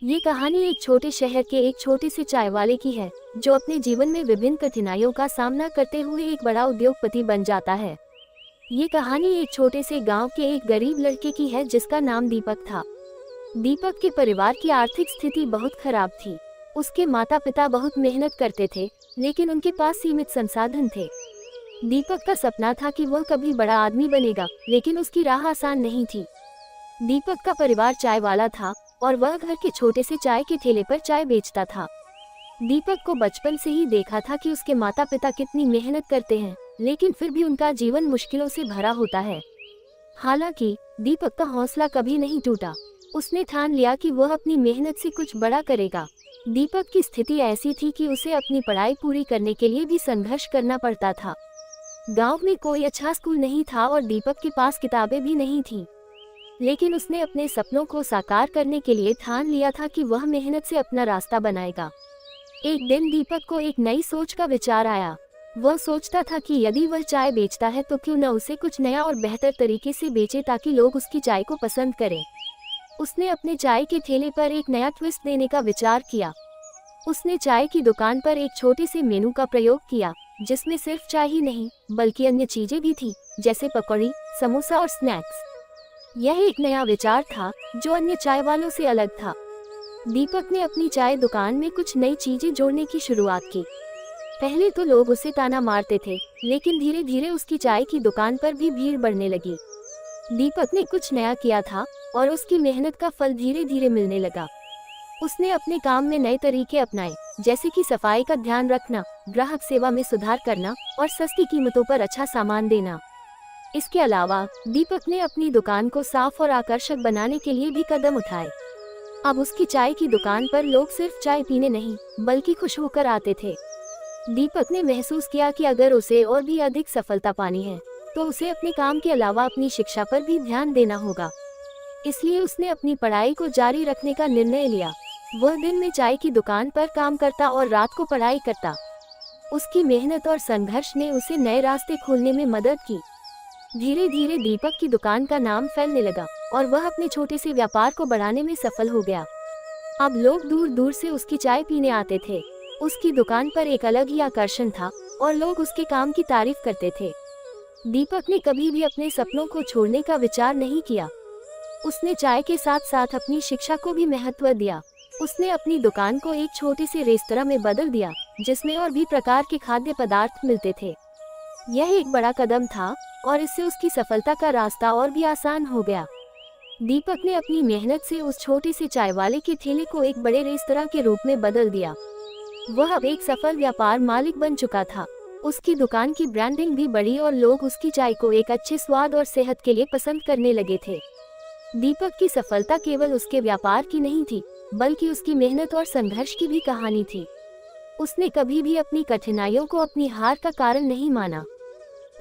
ये कहानी एक छोटे शहर के एक छोटे से चाय वाले की है, जो अपने जीवन में विभिन्न कठिनाइयों का सामना करते हुए एक बड़ा उद्योगपति बन जाता है। ये कहानी एक छोटे से गांव के एक गरीब लड़के की है, जिसका नाम दीपक था। दीपक के परिवार की आर्थिक स्थिति बहुत खराब थी। उसके माता पिता बहुत मेहनत करते थे, लेकिन उनके पास सीमित संसाधन थे। दीपक का सपना था कि वह कभी बड़ा आदमी बनेगा, लेकिन उसकी राह आसान नहीं थी। दीपक का परिवार चाय वाला था और वह घर के छोटे से चाय के ठेले पर चाय बेचता था। दीपक को बचपन से ही देखा था कि उसके माता पिता कितनी मेहनत करते हैं, लेकिन फिर भी उनका जीवन मुश्किलों से भरा होता है। हालांकि दीपक का हौसला कभी नहीं टूटा। उसने ठान लिया कि वह अपनी मेहनत से कुछ बड़ा करेगा। दीपक की स्थिति ऐसी थी कि उसे अपनी पढ़ाई पूरी करने के लिए भी संघर्ष करना पड़ता था। गांव में कोई अच्छा स्कूल नहीं था और दीपक के पास किताबें भी नहीं थीं। लेकिन उसने अपने सपनों को साकार करने के लिए ठान लिया था कि वह मेहनत से अपना रास्ता बनाएगा। एक दिन दीपक को एक नई सोच का विचार आया। वह सोचता था कि यदि वह चाय बेचता है तो क्यों न उसे कुछ नया और बेहतर तरीके से बेचे, ताकि लोग उसकी चाय को पसंद करें। उसने अपने चाय के ठेले पर एक नया ट्विस्ट देने का विचार किया। उसने चाय की दुकान पर एक छोटे से मेनू का प्रयोग किया, जिसमें सिर्फ चाय ही नहीं बल्कि अन्य चीजें भी थी, जैसे पकौड़ी, समोसा और स्नैक्स। यह एक नया विचार था जो अन्य चाय वालों से अलग था। दीपक ने अपनी चाय दुकान में कुछ नई चीजें जोड़ने की शुरुआत की। पहले तो लोग उसे ताना मारते थे, लेकिन धीरे धीरे उसकी चाय की दुकान पर भी भीड़ बढ़ने लगी। दीपक ने कुछ नया किया था और उसकी मेहनत का फल धीरे धीरे मिलने लगा। उसने अपने काम में नए तरीके अपनाए, जैसे कि सफाई का ध्यान रखना, ग्राहक सेवा में सुधार करना और सस्ती कीमतों पर अच्छा सामान देना। इसके अलावा दीपक ने अपनी दुकान को साफ और आकर्षक बनाने के लिए भी कदम उठाए। अब उसकी चाय की दुकान पर लोग सिर्फ चाय पीने नहीं बल्कि खुश होकर आते थे। दीपक ने महसूस किया कि अगर उसे और भी अधिक सफलता पानी है तो उसे अपने काम के अलावा अपनी शिक्षा पर भी ध्यान देना होगा। इसलिए उसने अपनी पढ़ाई को जारी रखने का निर्णय लिया। वह दिन में चाय की दुकान पर काम करता और रात को पढ़ाई करता। उसकी मेहनत और संघर्ष ने उसे नए रास्ते खोलने में मदद की। धीरे धीरे दीपक की दुकान का नाम फैलने लगा और वह अपने छोटे से व्यापार को बढ़ाने में सफल हो गया। अब लोग दूर दूर से उसकी चाय पीने आते थे। उसकी दुकान पर एक अलग ही आकर्षण था और लोग उसके काम की तारीफ करते थे। दीपक ने कभी भी अपने सपनों को छोड़ने का विचार नहीं किया। उसने चाय के साथ साथ अपनी शिक्षा को भी महत्व दिया। उसने अपनी दुकान को एक छोटे से रेस्तरां में बदल दिया, जिसमें और भी प्रकार के खाद्य पदार्थ मिलते थे। यह एक बड़ा कदम था और इससे उसकी सफलता का रास्ता और भी आसान हो गया। दीपक ने अपनी मेहनत से उस छोटे से चाय वाले के ठेले को एक बड़े रेस्तरां के रूप में बदल दिया। वह अब एक सफल व्यापार मालिक बन चुका था। उसकी दुकान की ब्रांडिंग भी बढ़ी और लोग उसकी चाय को एक अच्छे स्वाद और सेहत के लिए पसंद करने लगे थे। दीपक की सफलता केवल उसके व्यापार की नहीं थी, बल्कि उसकी मेहनत और संघर्ष की भी कहानी थी। उसने कभी भी अपनी कठिनाइयों को अपनी हार का कारण नहीं माना।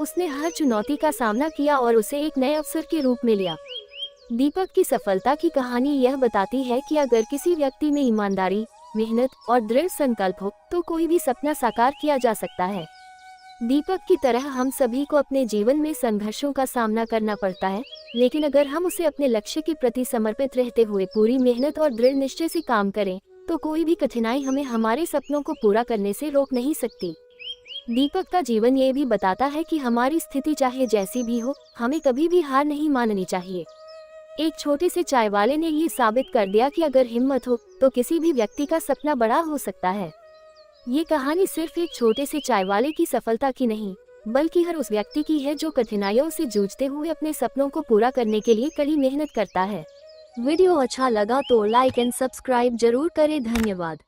उसने हर चुनौती का सामना किया और उसे एक नए अवसर के रूप में लिया। दीपक की सफलता की कहानी यह बताती है कि अगर किसी व्यक्ति में ईमानदारी, मेहनत और दृढ़ संकल्प हो तो कोई भी सपना साकार किया जा सकता है। दीपक की तरह हम सभी को अपने जीवन में संघर्षों का सामना करना पड़ता है, लेकिन अगर हम उसे अपने लक्ष्य के प्रति समर्पित रहते हुए पूरी मेहनत और दृढ़ निश्चय से काम करें तो कोई भी कठिनाई हमें हमारे सपनों को पूरा करने से रोक नहीं सकती। दीपक का जीवन ये भी बताता है कि हमारी स्थिति चाहे जैसी भी हो, हमें कभी भी हार नहीं माननी चाहिए। एक छोटे से चाय वाले ने ये साबित कर दिया कि अगर हिम्मत हो तो किसी भी व्यक्ति का सपना बड़ा हो सकता है। ये कहानी सिर्फ एक छोटे से चाय वाले की सफलता की नहीं, बल्कि हर उस व्यक्ति की है जो कठिनाइयों से जूझते हुए अपने सपनों को पूरा करने के लिए कड़ी मेहनत करता है। वीडियो अच्छा लगा तो लाइक एंड सब्सक्राइब जरूर करें। धन्यवाद।